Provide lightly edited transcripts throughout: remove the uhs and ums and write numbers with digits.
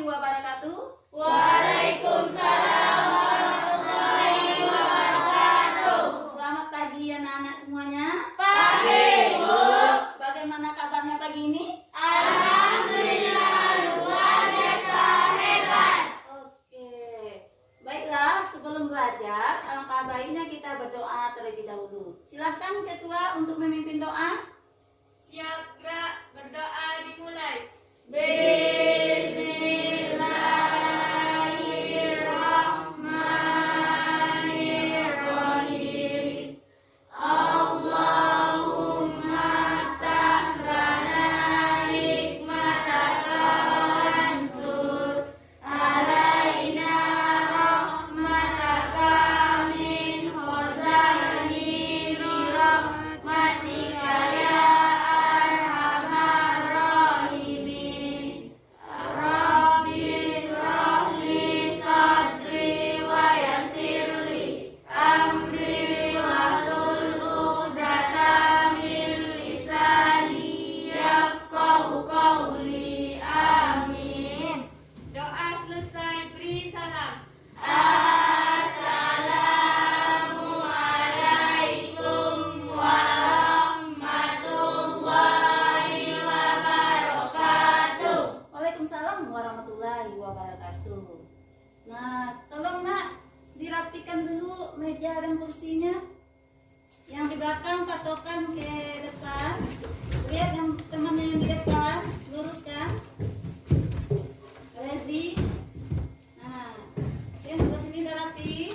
warahmatullahi wabarakatuh. Waalaikumsalam warahmatullahi wabarakatuh. Selamat pagi anak-anak semuanya. Pagi, Bu. Bagaimana kabarnya pagi ini? Alhamdulillah luar biasa hebat. Oke. Baiklah, sebelum belajar, alangkah baiknya kita berdoa terlebih dahulu. Silahkan ketua untuk memimpin doa. Siap gerak, berdoa dimulai. Bismillahirrahmanirrahim. Allahumma tahlana hikmataka wansur alaina rahmataka min khazaini rahmatika ya arhamar rahimin. Rabbi israh li sadri wa yassir li amri wahlul 'uqdatam min lisani yafqahu qawli. Amin. Doa selesai, beri salam. Assalamualaikum warahmatullahi wabarakatuh. Waalaikumsalam warahmatullahi wabarakatuh. Nah, tolong nak dirapikan dulu meja dan kursinya. Yang di belakang patokan ke depan. Lihat yang temannya yang di depan, luruskan. Rezi. Nah, yang sebelah sini udah rapi.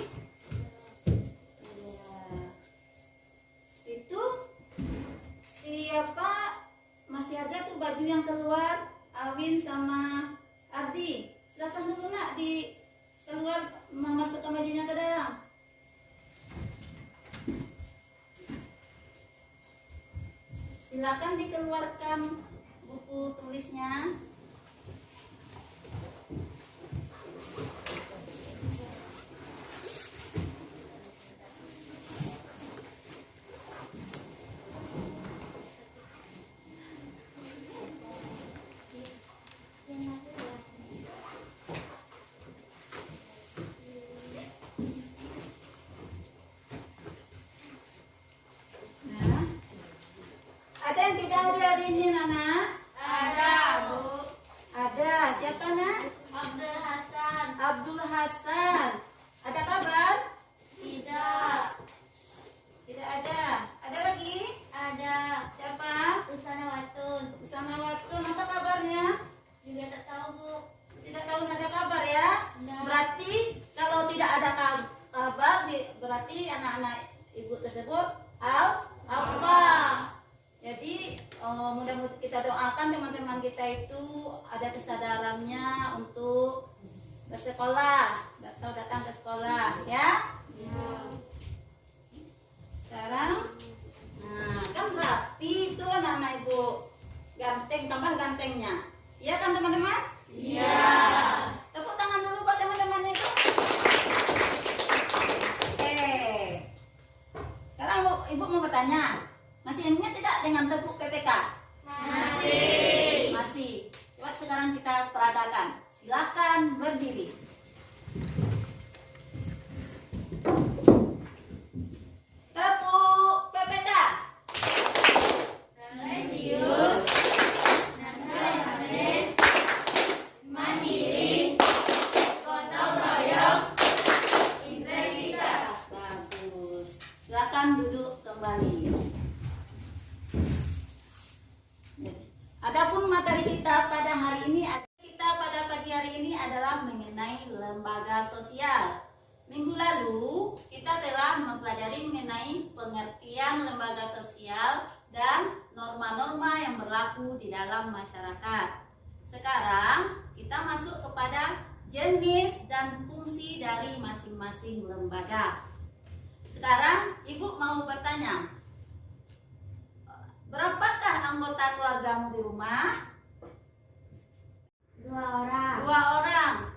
Ya. Itu siapa? Masih ada tuh baju yang keluar, Awin sama Ardi. Silakan dulu nak di keluar memasukkan bajunya ke dalam. Silakan dikeluarkan buku tulisnya. Nah, ada yang tidak hadir hari ini, Nana? Ada, Bu. Ada. Siapa, Nak? Abdul Hasan. Abdul Hasan. Ada kabar? Tidak. Tidak ada. Ada lagi? Ada. Siapa? Usana Watun. Usana Watun. Apa kabarnya? Juga tak tahu, Bu. Tidak tahu, ada kabar ya? Tidak. Berarti kalau tidak ada kabar, berarti anak-anak ibu tersebut alfa. Jadi mudah-mudahan kita doakan teman-teman kita itu ada kesadarannya untuk bersekolah atau datang ke sekolah, ya. Sekarang, nah kan rapi itu anak-anak ibu, ganteng tambah gantengnya, iya kan teman-teman? Iya. Tepuk tangan dulu buat teman-temannya itu. Oke. Sekarang ibu mau bertanya, masih ingat tidak dengan tepuk PPK? Masih. Masih. Coba sekarang kita peragakan. Silakan berdiri. Tepuk PPK. Religius, nasionalis, mandiri, gotong royong, integritas. Bagus. Silakan duduk kembali. Adapun materi kita pada hari ini, pada pagi hari ini adalah mengenai lembaga sosial. Minggu lalu kita telah mempelajari mengenai pengertian lembaga sosial dan norma-norma yang berlaku di dalam masyarakat. Sekarang kita masuk kepada jenis dan fungsi dari masing-masing lembaga. Sekarang ibu mau bertanya, berapakah anggota keluargamu di rumah? 2 orang. 2 orang.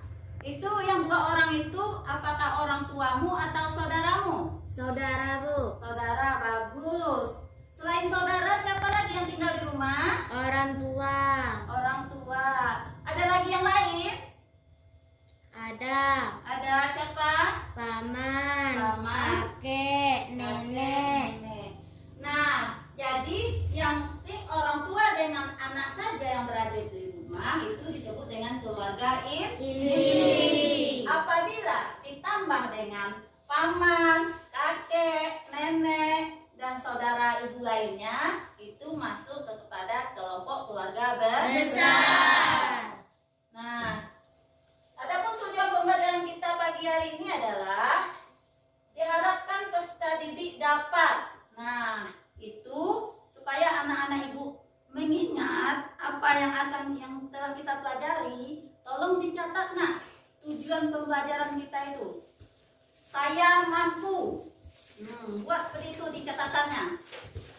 Itu yang 2 orang itu apakah orang tuamu atau saudaramu? Saudara, Bu. Saudara, bagus. Selain saudara, siapa lagi yang tinggal di rumah? Orang tua. Orang tua. Ada lagi yang lain? itu disebut dengan keluarga Inti. Apabila ditambah dengan paman, kakek, nenek, dan saudara ibu lainnya, itu masuk kepada kelompok keluarga besar. Nah, adapun tujuan pembelajaran kita pagi hari ini adalah diharapkan peserta didik dapat. Nah, itu supaya anak-anak ibu mengingat apa yang telah kita pelajari, tolong dicatat. Nah, tujuan pembelajaran kita itu saya mampu. Buat seperti itu di catatannya.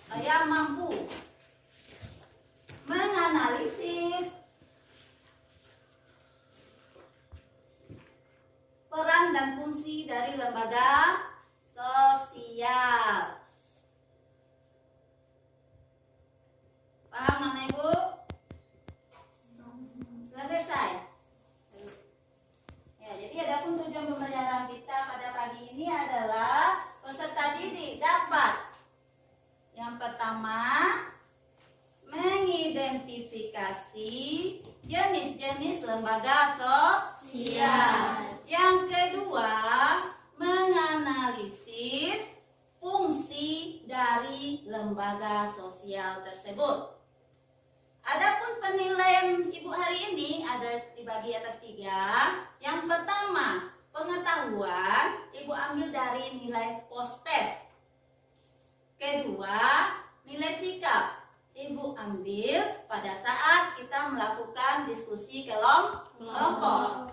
Saya mampu menganalisis peran dan fungsi dari lembaga sosial. Paham Anak Ibu? Sudah selesai? Ya, jadi adapun tujuan pembelajaran kita pada pagi ini adalah peserta didik dapat yang pertama mengidentifikasi jenis-jenis lembaga sosial. Yang kedua, menganalisis fungsi dari lembaga sosial tersebut. Adapun penilaian Ibu hari ini ada dibagi atas 3. Yang pertama, pengetahuan Ibu ambil dari nilai post-test. Kedua, nilai sikap Ibu ambil pada saat kita melakukan diskusi kelompok.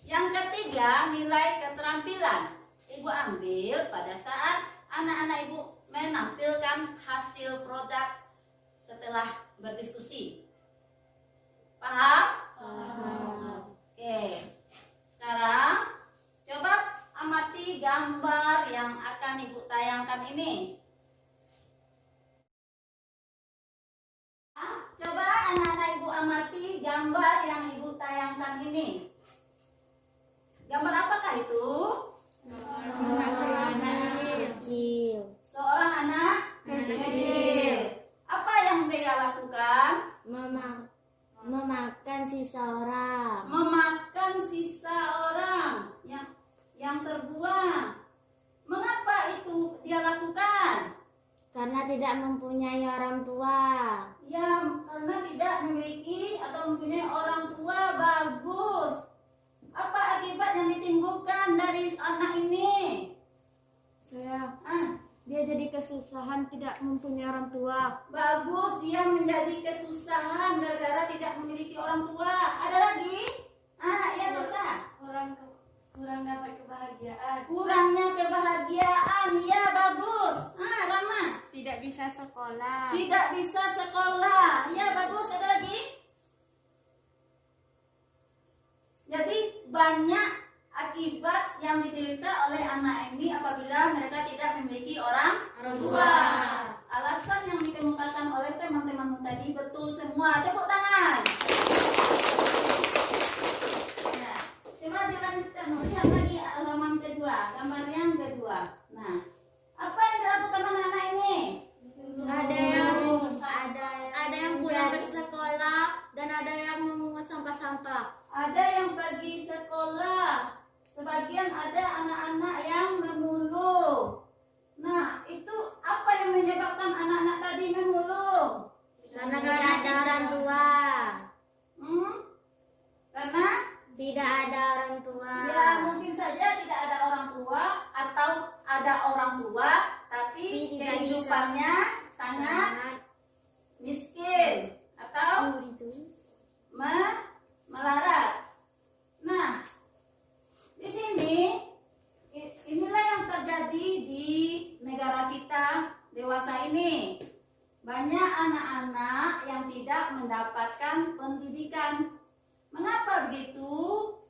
Yang ketiga, nilai keterampilan Ibu ambil pada saat anak-anak Ibu menampilkan hasil produk setelah berdiskusi. Paham? Paham. Oke. Sekarang coba amati gambar yang akan Ibu tayangkan ini. Coba anak-anak Ibu amati gambar yang Ibu tayangkan ini. Gambar apakah itu? Kecil. Seorang anak kecil. Apa yang dia lakukan? Memakan sisa orang. Memakan sisa orang yang terbuang. Mengapa itu dia lakukan? Karena tidak mempunyai orang tua. Ya, karena tidak memiliki atau mempunyai orang tua. Bagus. Apa akibat yang ditimbulkan dari anak ini? Dia jadi kesusahan tidak mempunyai orang tua. Bagus, dia menjadi kesusahan gara-gara tidak memiliki orang tua. Ada lagi? Ya selesai. Kurang dapat kebahagiaan. Kurangnya kebahagiaan. Ya, bagus. Rama. Tidak bisa sekolah. Tidak bisa sekolah. Ya, bagus. Ada lagi? Jadi banyak akibat yang diderita oleh anak ini apabila mereka tidak memiliki orang tua. Alasan yang dikemukakan oleh teman-temanmu tadi betul semua. Tepuk tangan. Ya, coba dilanjutkan. Lihat lagi halaman kedua, gambar yang kedua. Nah, apa yang dilakukan anak-anak ini? Ada yang pulang bersekolah dan ada yang memungut sampah-sampah. Ada yang pergi sekolah, sebagian ada anak-anak yang memulung. Nah, itu apa yang menyebabkan anak-anak tadi memulung? Karena tidak ada orang tua. Karena Tidak ada orang tua. ya mungkin saja tidak ada orang tua atau ada orang tua tapi Tidak kehidupannya sangat miskin atau melarat. Nah, di sini inilah yang terjadi di negara kita dewasa ini. Banyak anak-anak yang tidak mendapatkan pendidikan. Mengapa begitu?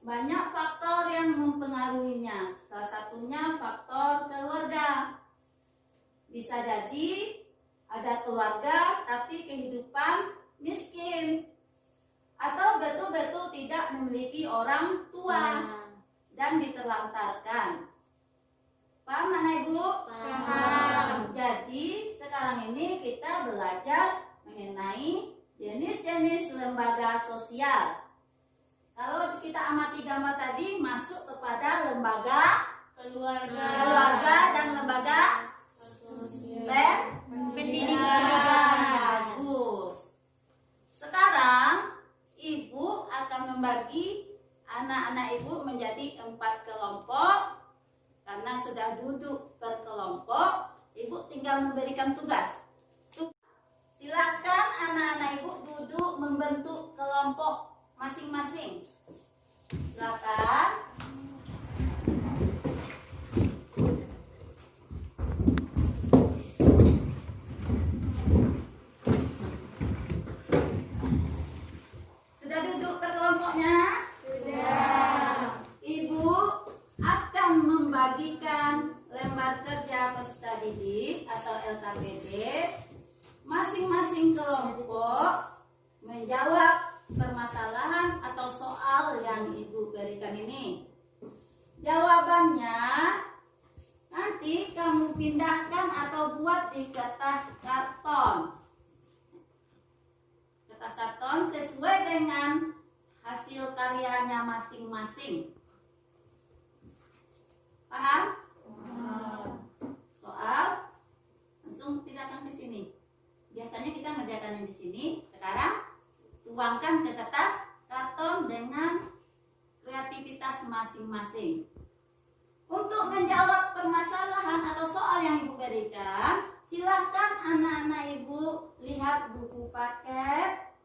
Banyak faktor yang mempengaruhinya. Salah satunya faktor keluarga. Bisa jadi ada keluarga tapi kehidupan miskin. Atau betul-betul tidak memiliki orang tua dan diterlantarkan. Paham anak ibu? Paham. Jadi sekarang ini kita belajar mengenai jenis-jenis lembaga sosial. Kalau kita amati gambar tadi masuk kepada lembaga keluarga dan lembaga pendidikan. Bagus. Sekarang ibu akan membagi anak-anak ibu menjadi 4 kelompok. Karena sudah duduk berkelompok, ibu tinggal memberikan tugas. Silakan anak-anak ibu duduk membentuk kelompok masing-masing. Silakan. Sudah duduk berkelompoknya? Sudah. Ibu akan membagikan lembar kerja peserta didik atau LKPD. Masing-masing kelompok menjawab permasalahan atau soal yang ibu berikan ini. Jawabannya nanti kamu pindahkan atau buat di kertas karton. Kertas karton sesuai dengan hasil karyanya masing-masing. Paham? Soal langsung pindahkan ke sini. Biasanya kita ngerjakannya di sini. Sekarang tuangkan ke kertas karton dengan kreativitas masing-masing. Untuk menjawab permasalahan atau soal yang ibu berikan, silahkan anak-anak ibu lihat buku paket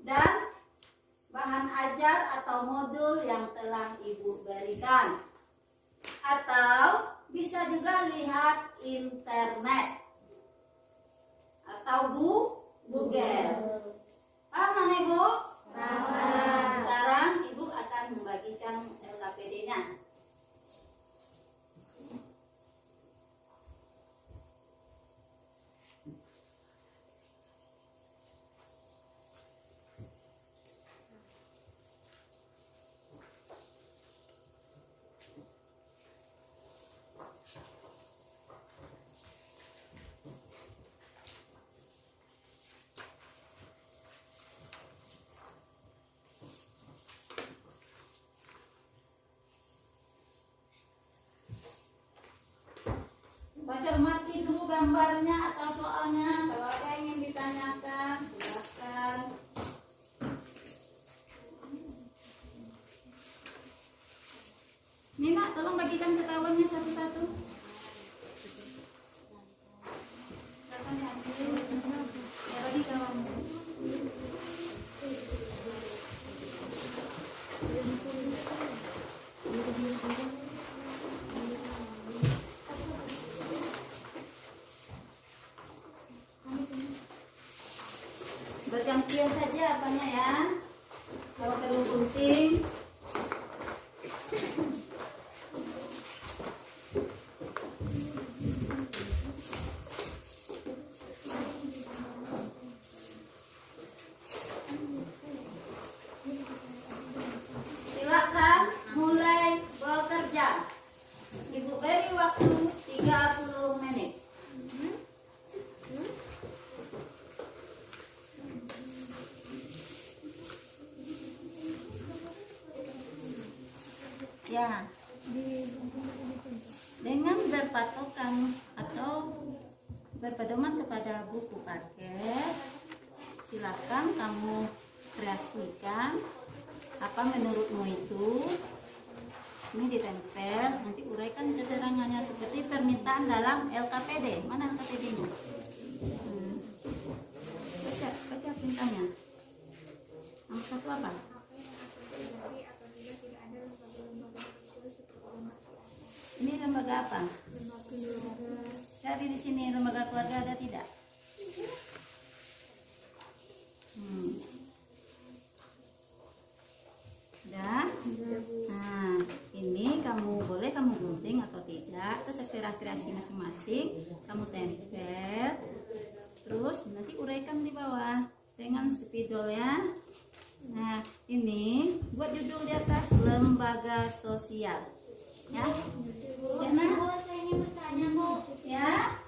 dan bahan ajar atau modul yang telah ibu berikan. Atau bisa juga lihat internet atau Google. Paham kan ibu? Paham. Sekarang ibu akan membagikan LKPD-nya. Cermati dulu gambarnya atau soalnya. Kalau ada yang ingin ditanyakan, silakan. Nina, tolong bagikan ke kawannya satu-satu. Silakan diambil. Ya, bagi kawannya. Bergantian saja apanya ya. Kalau perlu gunting. Silakan mulai bekerja. Ibu beri waktu 30 menit. Ya, dengan berpatokan atau berpedoman kepada buku paket, silakan kamu kreasikan apa menurutmu itu. Ini ditempel, nanti uraikan keterangannya seperti permintaan dalam LKPD. Mana LKPD-nya? Baca perintahnya. Nomor 1 apa? Ini lembaga apa? Cari di sini lembaga keluarga ada tidak? Udah? Nah, ini boleh kamu gunting atau tidak, itu terserah kreasi masing-masing. Kamu tempel, terus nanti uraikan di bawah dengan spidol ya. Nah, ini buat judul di atas lembaga sosial. Ya, Bu, saya ingin bertanya, Bu. ya.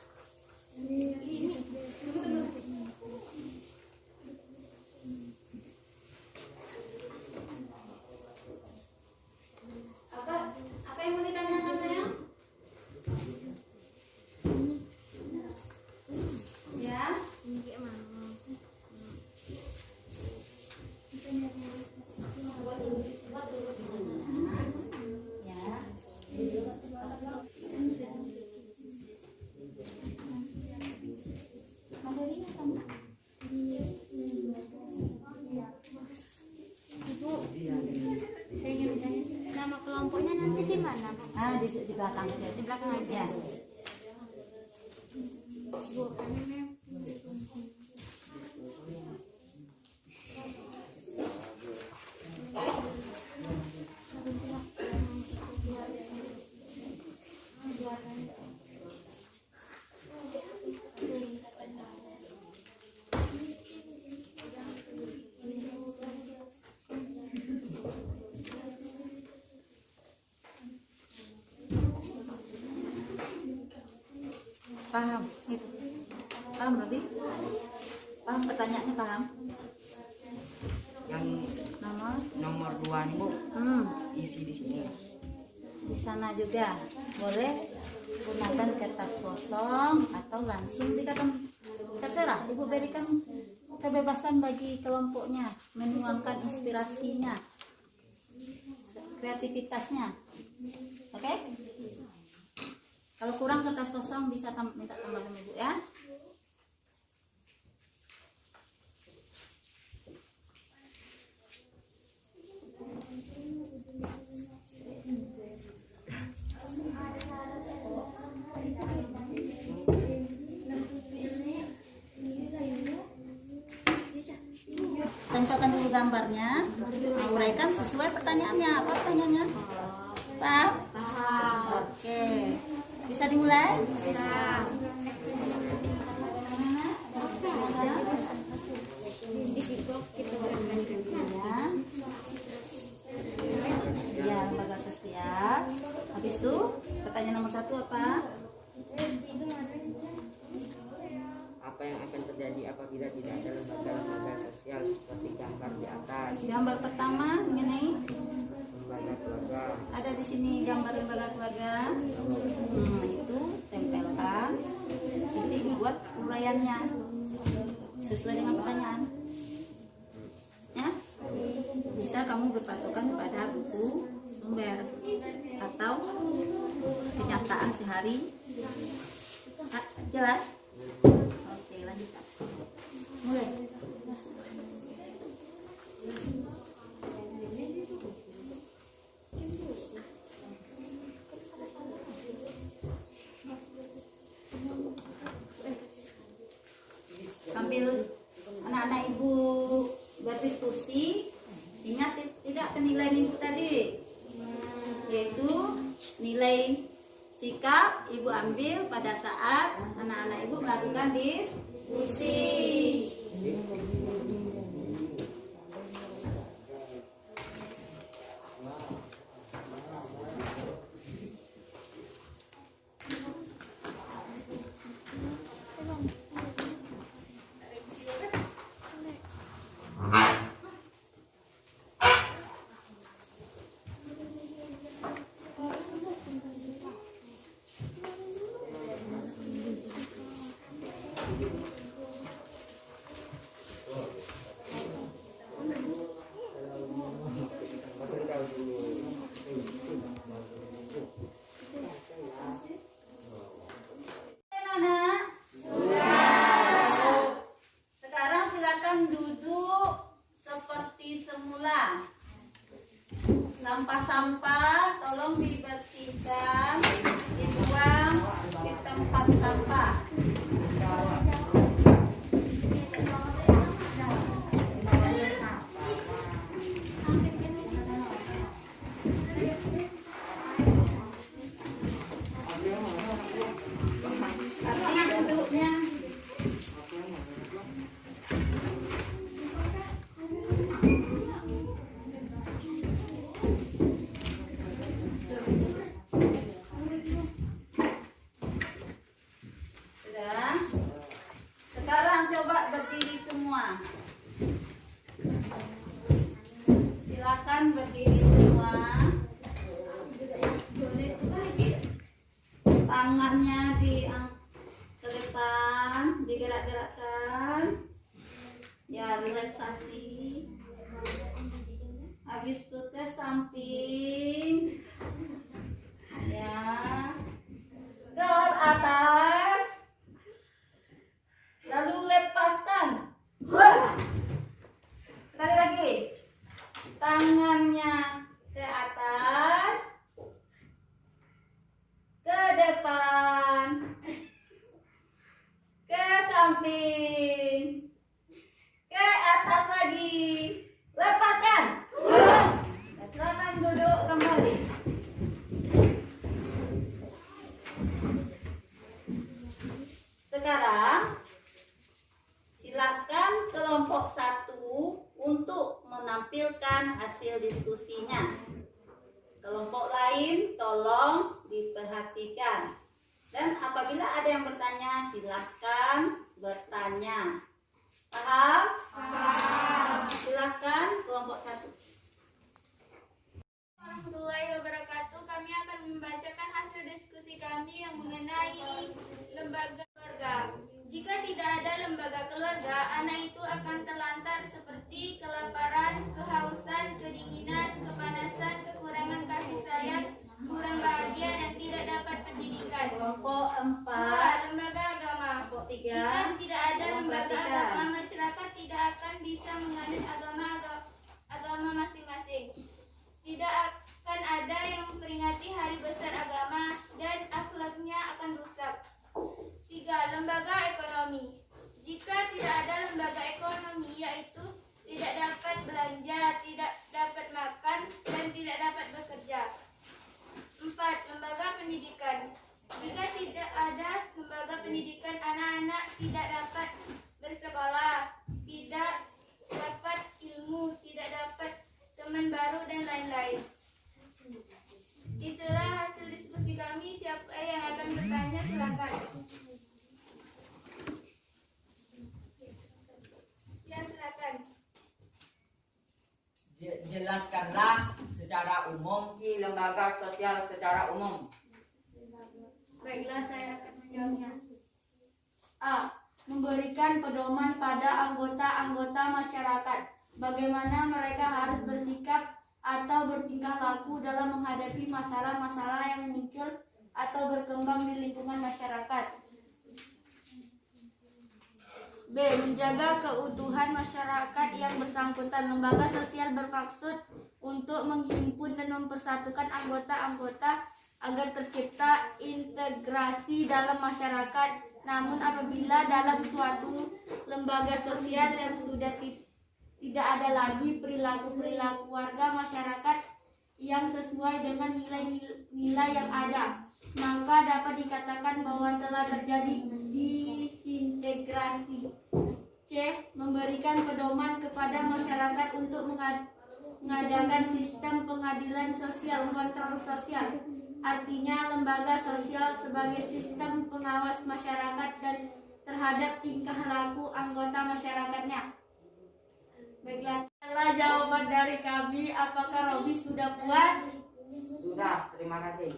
di belakang aja. Di belakang aja. Ya. Paham? Gitu. Paham Robi? Paham pertanyaannya, paham? Yang nomor 2 nih Bu, isi di sini. Di sana juga boleh gunakan kertas kosong atau langsung dikatakan, terserah. Ibu berikan kebebasan bagi kelompoknya menuangkan inspirasinya, kreativitasnya. Oke? Kalau kurang kertas kosong bisa minta tambah sama Ibu ya. Tempelkan dulu gambarnya, uraikan sesuai pertanyaannya. Apa pertanyaannya? Paham? Paham. Oke. Bisa dimulai? Bisa. Di situ kita Ya. Ya, lembaga sosial. Habis itu, pertanyaan nomor 1 apa? Apa yang akan terjadi apabila tidak ada lembaga-lembaga sosial seperti gambar di atas? Gambar pertama mengenai Lembaga keluarga. ada di sini gambar lembaga keluarga. Itu tempelkan. Nanti buat uraiannya sesuai dengan pertanyaan. Ya, bisa kamu berpatokan pada buku sumber atau kenyataan sehari. Jelas? Oke, lanjutkan. Mulai. Sambil anak-anak ibu berdiskusi, ingat tidak penilaian ibu tadi, yaitu nilai sikap ibu ambil pada saat anak-anak ibu melakukan diskusi. Anak-anak, sekarang silakan duduk seperti semula. Sampah-sampah tolong dibersihkan, dibuang di tempat sampah. Artinya duduknya. Sudah. Sekarang coba berdiri semua. Silakan berdiri semua. Tangannya ke depan, digerak-gerakkan. Ya, relaksasi. Habis itu ke samping. Ya. Ke atas. Lalu lepaskan. Wah. Sekali lagi. Tangannya ke atas. menampilkan hasil diskusinya. Kelompok lain tolong diperhatikan. Dan apabila ada yang bertanya, silahkan bertanya. Paham? Paham. Silahkan kelompok 1. Warahmatullahi wabarakatuh. Kami akan membacakan hasil diskusi kami yang mengenai lembaga keluarga. Jika tidak ada lembaga keluarga, anak itu akan terlantar seperti kelaparan, kehausan, kedinginan, kepanasan, kekurangan kasih sayang, kurang bahagia, dan tidak dapat pendidikan. Kelompok 4. 2. Lembaga agama. Kelompok 3. Jika tidak ada lembaga Perhatikan. agama, masyarakat tidak akan bisa menganut agama masing-masing. Tidak akan ada yang memperingati hari besar agama dan akhlaknya akan rusak. 3. Lembaga ekonomi. Jika tidak ada lembaga ekonomi, yaitu tidak dapat belanja, tidak dapat makan, dan tidak dapat bekerja. 4. Lembaga pendidikan. Jika tidak ada lembaga pendidikan, anak-anak tidak dapat bersekolah, tidak dapat ilmu, tidak dapat teman baru, dan lain-lain. Itulah hasil diskusi kami. Siapa yang akan bertanya, silakan. Ya, silakan. Jelaskanlah secara umum di lembaga sosial secara umum. Baiklah, saya akan menjawabnya. A. Memberikan pedoman pada anggota-anggota masyarakat bagaimana mereka harus bersikap atau bertingkah laku dalam menghadapi masalah-masalah yang muncul atau berkembang di lingkungan masyarakat. B. Menjaga keutuhan masyarakat yang bersangkutan. Lembaga sosial bermaksud untuk menghimpun dan mempersatukan anggota-anggota agar tercipta integrasi dalam masyarakat. Namun apabila dalam suatu lembaga sosial yang sudah tidak ada lagi perilaku-perilaku warga masyarakat yang sesuai dengan nilai-nilai yang ada, maka dapat dikatakan bahwa telah terjadi disintegrasi. C. Memberikan pedoman kepada masyarakat untuk mengadakan sistem pengadilan sosial, kontrol sosial. Artinya lembaga sosial sebagai sistem pengawas masyarakat dan terhadap tingkah laku anggota masyarakatnya. Baiklah, itulah jawaban dari kami. Apakah Robi sudah puas? Sudah, terima kasih.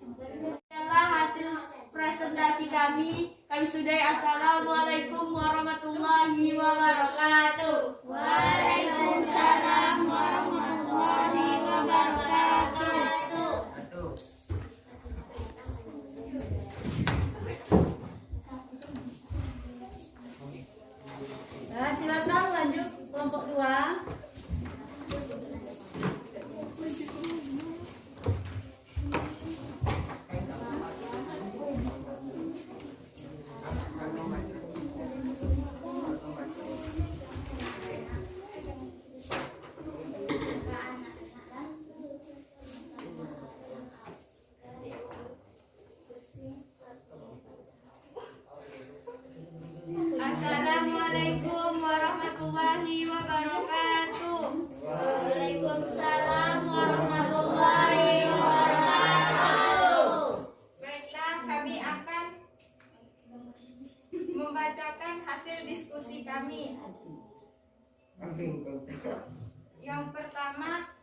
Itulah hasil presentasi kami. Kami sudahi. Assalamualaikum warahmatullahi wabarakatuh. Waalaikumsalam warahmatullahi wabarakatuh. Nah, silakan lanjut kelompok 2. Assalamualaikum warahmatullahi wabarakatuh. Waalaikumsalam warahmatullahi wabarakatuh. Baiklah, kami akan membacakan hasil diskusi kami. Yang pertama,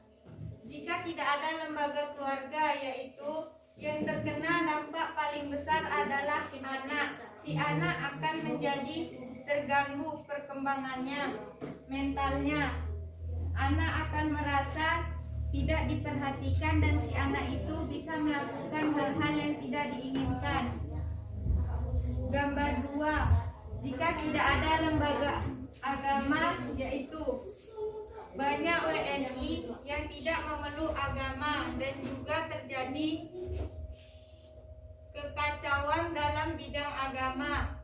jika tidak ada lembaga keluarga, yaitu yang terkena dampak paling besar adalah anak. Si anak akan menjadi terganggu perkembangannya, mentalnya. Anak akan merasa tidak diperhatikan dan si anak itu bisa melakukan hal-hal yang tidak diinginkan. Gambar 2. Jika tidak ada lembaga agama, yaitu banyak WNI yang tidak memeluk agama dan juga terjadi kekacauan dalam bidang agama.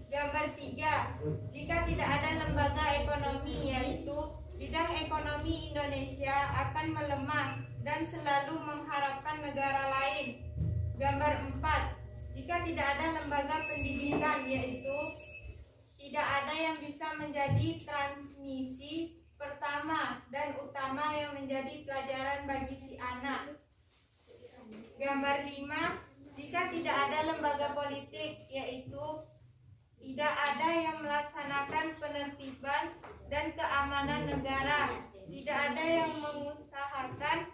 Gambar 3. Jika tidak ada lembaga ekonomi, yaitu bidang ekonomi Indonesia akan melemah dan selalu mengharapkan negara lain. Gambar 4. Jika tidak ada lembaga pendidikan, yaitu tidak ada yang bisa menjadi transmisi misi pertama dan utama yang menjadi pelajaran bagi si anak. Gambar 5, jika tidak ada lembaga politik, yaitu tidak ada yang melaksanakan penertiban dan keamanan negara, tidak ada yang mengusahakan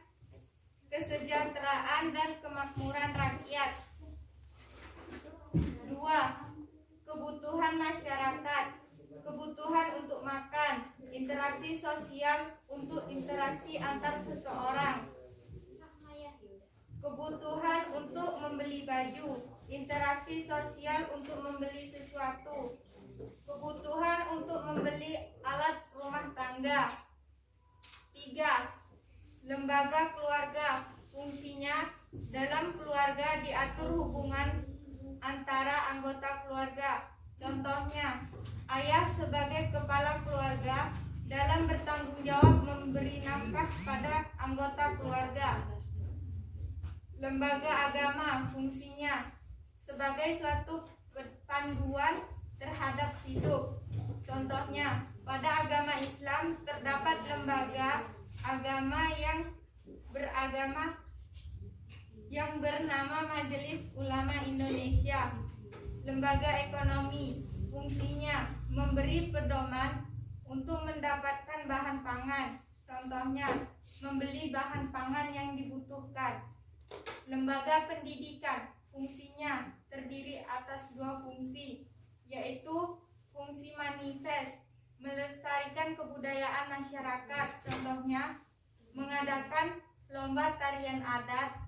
kesejahteraan dan kemakmuran rakyat. 2. Kebutuhan masyarakat, kebutuhan untuk makan, interaksi sosial untuk interaksi antar seseorang, kebutuhan untuk membeli baju, interaksi sosial untuk membeli sesuatu, kebutuhan untuk membeli alat rumah tangga. 3. Lembaga keluarga, fungsinya dalam keluarga diatur hubungan antara anggota keluarga. Contohnya, ayah sebagai kepala keluarga dalam bertanggung jawab memberi nafkah pada anggota keluarga. Lembaga agama, fungsinya sebagai suatu panduan terhadap hidup. Contohnya, pada agama Islam terdapat lembaga agama yang bernama Majelis Ulama Indonesia. Lembaga ekonomi, fungsinya memberi pedoman untuk mendapatkan bahan pangan. Contohnya, membeli bahan pangan yang dibutuhkan. Lembaga pendidikan, fungsinya terdiri atas 2 fungsi, yaitu fungsi manifest, melestarikan kebudayaan masyarakat. Contohnya, mengadakan lomba tarian adat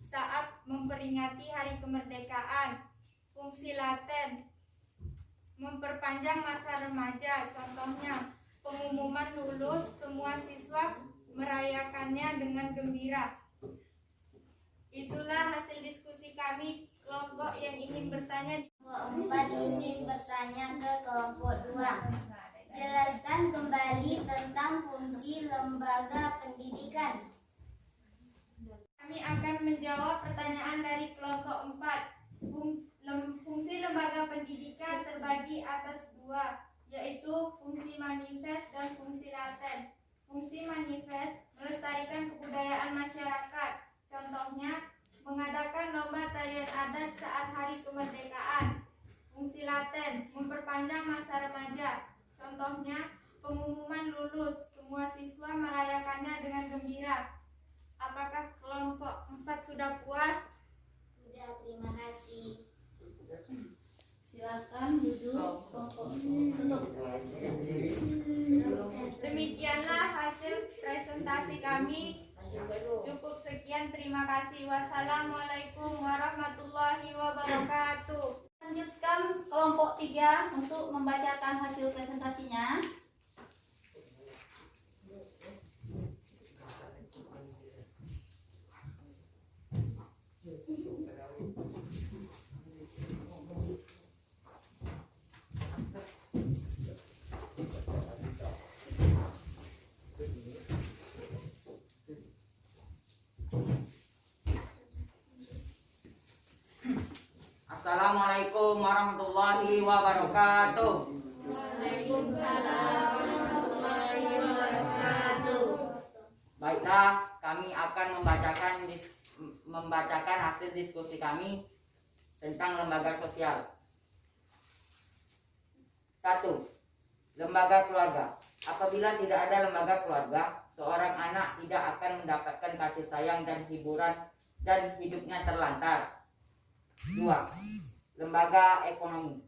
saat memperingati hari kemerdekaan. Fungsi laten, memperpanjang masa remaja. Contohnya, pengumuman lulus, semua siswa merayakannya dengan gembira. Itulah hasil diskusi kami. Kelompok yang ingin bertanya, Kelompok 4 ingin bertanya ke kelompok 2. Jelaskan kembali tentang fungsi lembaga pendidikan. kami akan menjawab pertanyaan dari kelompok 4. Fungsi lembaga pendidikan terbagi atas 2, yaitu fungsi manifest dan fungsi laten. Fungsi manifest melestarikan kebudayaan masyarakat. Contohnya, mengadakan lomba tarian adat saat hari kemerdekaan. Fungsi laten, memperpanjang masa remaja. Contohnya, pengumuman lulus, semua siswa merayakannya dengan gembira. Apakah kelompok 4 sudah puas? Sudah, terima kasih. Silakan duduk kelompok untuk Demikianlah hasil presentasi kami. Cukup sekian, terima kasih. Wassalamualaikum warahmatullahi wabarakatuh. lanjutkan kelompok 3 untuk membacakan hasil presentasinya. Assalamualaikum warahmatullahi wabarakatuh. Waalaikumsalam warahmatullahi wabarakatuh. Baiklah, kami akan membacakan hasil diskusi kami tentang lembaga sosial. 1. Lembaga keluarga. Apabila tidak ada lembaga keluarga, seorang anak tidak akan mendapatkan kasih sayang dan hiburan dan hidupnya terlantar. 2. Lembaga ekonomi.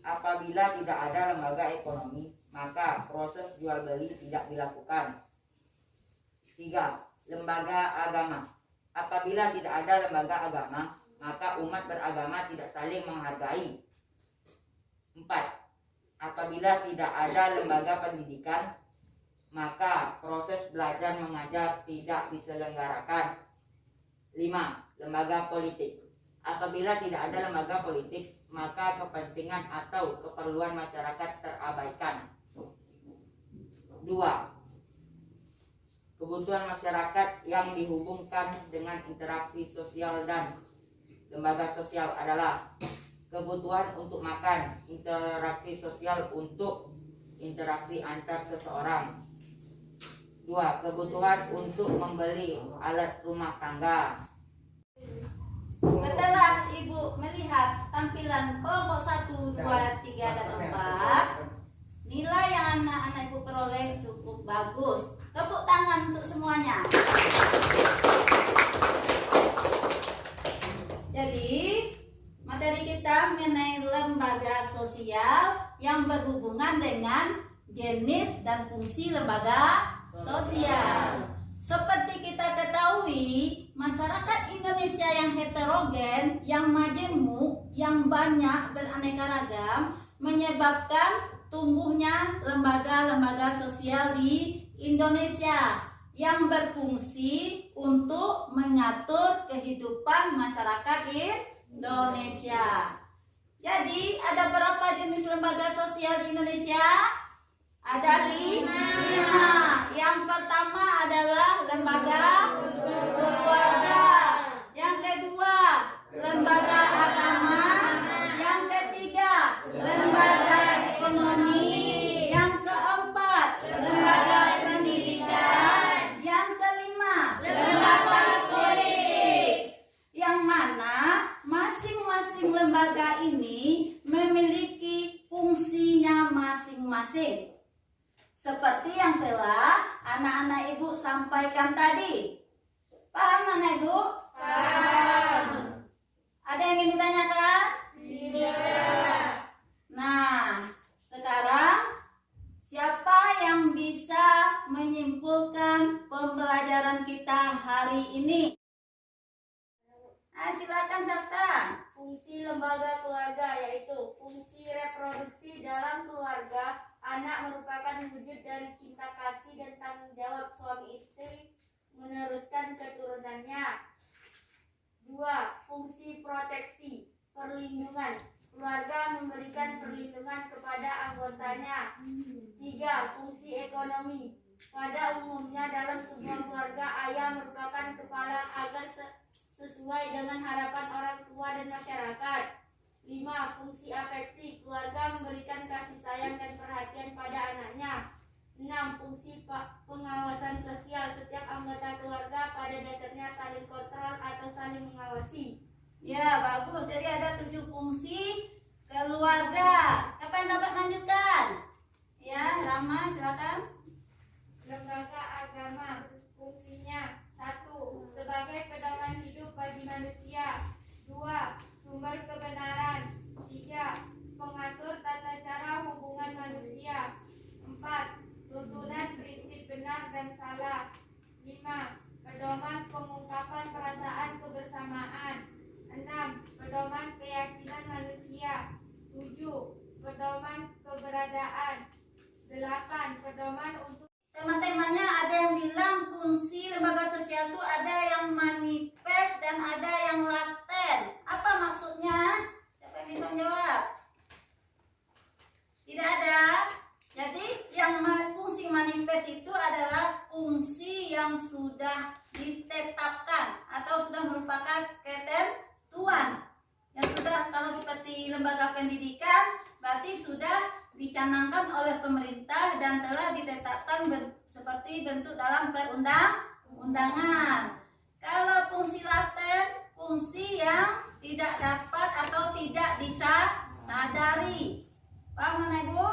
Apabila tidak ada lembaga ekonomi, maka proses jual beli tidak dilakukan. 3. Lembaga agama. Apabila tidak ada lembaga agama, maka umat beragama tidak saling menghargai. 4. Apabila tidak ada lembaga pendidikan, maka proses belajar mengajar tidak diselenggarakan. 5. Lembaga politik. Apabila tidak ada lembaga politik, maka kepentingan atau keperluan masyarakat terabaikan. 2. Kebutuhan masyarakat yang dihubungkan dengan interaksi sosial dan lembaga sosial adalah kebutuhan untuk makan, interaksi sosial untuk interaksi antar seseorang. 2. Kebutuhan untuk membeli alat rumah tangga. Setelah Ibu melihat tampilan kelompok 1, 2, 3, dan 4, nilai yang anak-anak Ibu peroleh cukup bagus. Tepuk tangan untuk semuanya. Jadi, materi kita mengenai lembaga sosial yang berhubungan dengan jenis dan fungsi lembaga sosial. Seperti kita ketahui, masyarakat Indonesia yang heterogen, yang majemuk, yang banyak beraneka ragam menyebabkan tumbuhnya lembaga-lembaga sosial di Indonesia yang berfungsi untuk mengatur kehidupan masyarakat Indonesia. Jadi, ada berapa jenis lembaga sosial di Indonesia? Ada 5. Yang pertama adalah lembaga keluarga. Yang kedua, lembaga agama. Yang ketiga, lembaga ekonomi. Yang keempat, lembaga pendidikan. Yang kelima, lembaga politik. Yang mana masing-masing lembaga ini memiliki fungsinya masing-masing. Seperti yang telah anak-anak Ibu sampaikan tadi. Paham anak Ibu? Paham. Ada yang ingin ditanyakan? Tidak. Nah, sekarang siapa yang bisa menyimpulkan pembelajaran kita hari ini? Nah, silakan Sasa. Fungsi lembaga keluarga yaitu fungsi reproduksi dalam keluarga. Anak merupakan wujud dari cinta kasih dan tanggung jawab suami istri meneruskan keturunannya. 2. Fungsi proteksi, perlindungan. Keluarga memberikan perlindungan kepada anggotanya. 3. Fungsi ekonomi. Pada umumnya dalam sebuah keluarga, ayah merupakan kepala agar sesuai dengan harapan orang tua dan masyarakat. 5. Fungsi afeksi. Keluarga memberikan kasih sayang dan perhatian pada anaknya. 6. Fungsi pengawasan sosial. Setiap anggota keluarga pada dasarnya saling kontrol atau saling mengawasi. Ya, bagus. Jadi ada 7 fungsi keluarga. Siapa yang dapat lanjutkan? Ya, Rama, silakan. Lembaga agama. Fungsinya 1. Sebagai pedoman hidup bagi manusia. 2. Sumber kebenaran. 3. Pengatur tata cara hubungan manusia. 4. Tuntunan prinsip benar dan salah. 5. Pedoman pengungkapan perasaan kebersamaan. 6. Pedoman keyakinan manusia. 7. Pedoman keberadaan. 8. Pedoman untuk Teman-temannya ada yang bilang fungsi lembaga sosial itu ada yang manifest dan ada yang laten. Apa maksudnya? Siapa yang bisa menjawab? Tidak ada. Jadi yang fungsi manifest itu adalah fungsi yang sudah ditetapkan atau sudah merupakan ketentuan. Yang sudah, kalau seperti lembaga pendidikan berarti sudah dicanangkan oleh pemerintah dan telah ditetapkan seperti bentuk dalam perundang-undangan. Kalau fungsi laten, fungsi yang tidak dapat atau tidak disadari. Paham Nana Ibu?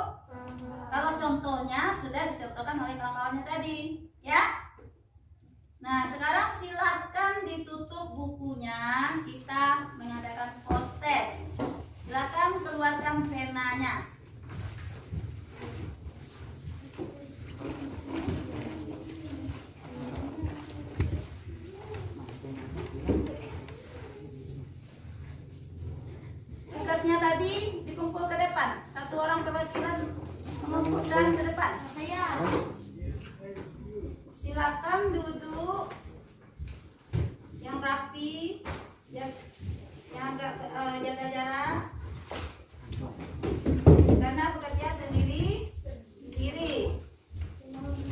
Kalau contohnya sudah dicontohkan oleh kawan-kawannya tadi, ya. Nah, sekarang silakan ditutup bukunya. Kita mengadakan post test. Silakan keluarkan penanya. Tugasnya tadi dikumpul ke depan. Satu orang perwakilan mengumpulkan ke depan. Saya. Silakan duduk yang rapi, yang agak jaga jarak. Karena bekerja sendiri.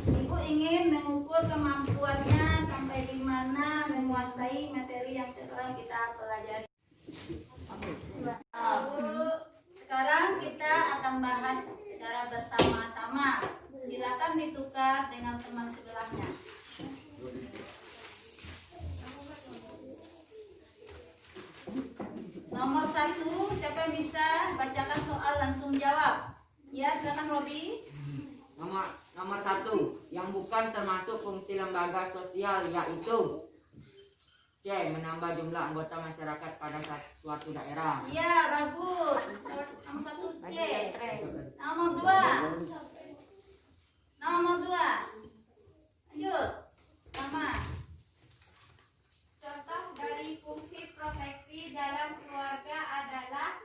Ibu ingin mengukur kemampuannya sampai di mana menguasai materi yang telah kita pelajari. Sekarang kita akan bahas secara bersama-sama silakan ditukar dengan teman sebelahnya. Nomor 1, siapa yang bisa bacakan soal langsung jawab? Ya, silakan Robi. Nomor 1, yang bukan termasuk fungsi lembaga sosial yaitu C. Menambah jumlah anggota masyarakat pada suatu daerah. Iya, bagus. Nomor 1 C. Nomor 2. Nomor 2. Lanjut. Sama. Contoh dari fungsi proteksi dalam keluarga adalah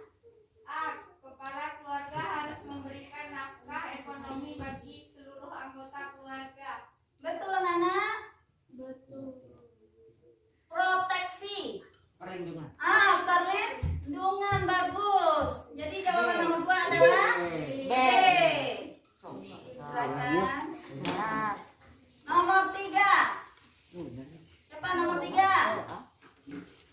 A. Kepala keluarga harus memberikan nafkah ekonomi bagi seluruh anggota keluarga. Betul, anak? Betul. Proteksi. Perlindungan. Perlindungan, bagus. Jadi jawaban nomor 2 adalah B. B. Silakan. Nomor 3. Siapa nomor 3?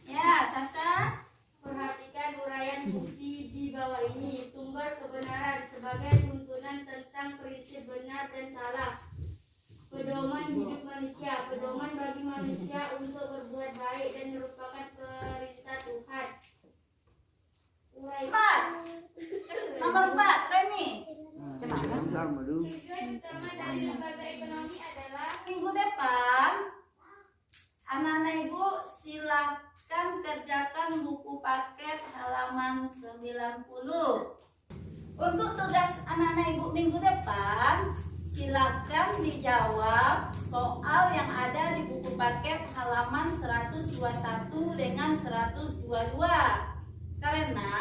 Ya, Sasa. Perhatikan uraian fungsi di bawah ini. Sumber kebenaran sebagai tuntunan tentang prinsip benar dan salah. Pedoman hidup manusia, pedoman bagi manusia untuk berbuat baik dan merupakan perintah Tuhan. Uraian 4. Nomor 4, Reni. tujuan utama dari lembaga ekonomi adalah Minggu depan, anak-anak ibu silakan kerjakan buku paket halaman 90. Untuk tugas anak-anak ibu minggu depan, silakan dijawab soal yang ada di buku paket halaman 121 dengan 122. Karena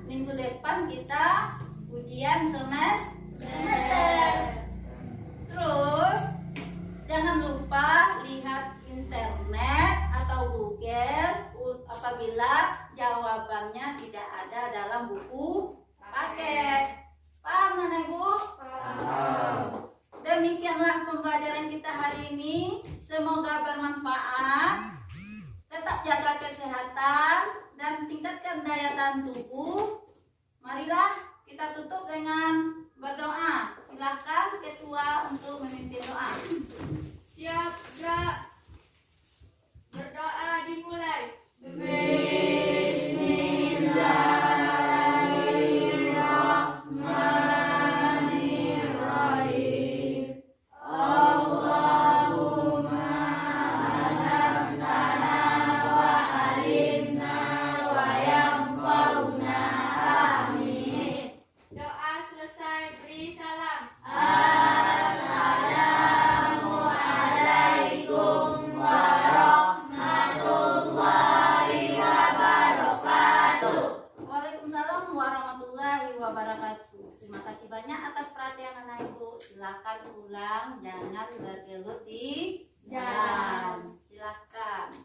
minggu depan kita ujian semester. Terus jangan lupa lihat internet atau Google apabila jawabannya tidak ada dalam buku paket. Paham, Nana Ibu? Demikianlah pembelajaran kita hari ini. Semoga bermanfaat. Tetap jaga kesehatan dan tingkatkan daya tahan tubuh. Marilah kita tutup dengan berdoa. Silakan ketua untuk memimpin doa. Siap, gerak. Berdoa dimulai. Doa selesai, beri salam. Waalaikumsalam warahmatullahi wabarakatuh. Terima kasih banyak atas perhatian anak ibu. Silakan pulang, jangan bergelut di jalan. Silakan.